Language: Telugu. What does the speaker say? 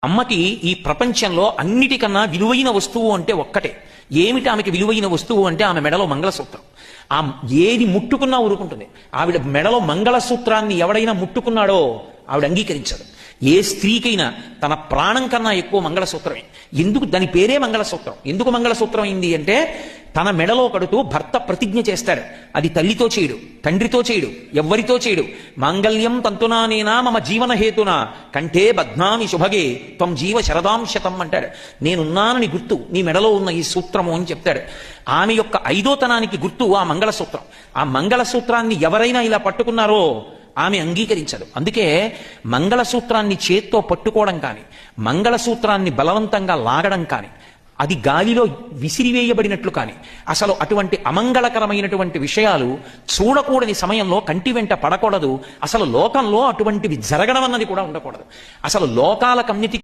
అమ్మకి ఈ ప్రపంచంలో అన్నిటికన్నా విలువైన వస్తువు అంటే ఒక్కటే. ఏమిటి ఆమెకి విలువైన వస్తువు అంటే ఆమె మెడలో మంగళసూత్రం. ఆ ఏది ముట్టుకున్నా ఊరుకుంటుంది. ఆవిడ మెడలో మంగళసూత్రాన్ని ఎవడైనా ముట్టుకున్నాడో ఆవిడ అంగీకరించదు. ఏ స్త్రీకైనా తన ప్రాణం కన్నా ఎక్కువ మంగళసూత్రమే. ఎందుకు దాని పేరే మంగళసూత్రం? ఎందుకు మంగళసూత్రం అయింది అంటే తన మెడలో కడుతూ భర్త ప్రతిజ్ఞ చేస్తాడు. అది తల్లితో చేయడు, తండ్రితో చేయడు, ఎవ్వరితో చేయడు. మాంగళ్యం తంతునానేనా మమ జీవన హేతునా కంఠే బధ్నామి శుభగే త్వం జీవ శరదాంశతం అంటాడు. నేనున్నానని గుర్తు నీ మెడలో ఉన్న ఈ సూత్రము అని చెప్తాడు. ఆమె యొక్క ఐదోతనానికి గుర్తు ఆ మంగళసూత్రం. ఆ మంగళసూత్రాన్ని ఎవరైనా ఇలా పట్టుకున్నారో ఆమె అంగీకరించదు. అందుకే మంగళసూత్రాన్ని చేత్తో పట్టుకోవడం కానీ, మంగళసూత్రాన్ని బలవంతంగా లాగడం కానీ, అది గాలిలో విసిరివేయబడినట్లు కానీ, అసలు అటువంటి అమంగళకరమైనటువంటి విషయాలు చూడకూడని సమయంలో కంటి వెంట పడకూడదు. అసలు లోకంలో అటువంటివి జరగడం అన్నది కూడా ఉండకూడదు. అసలు లోకాలకన్నిటి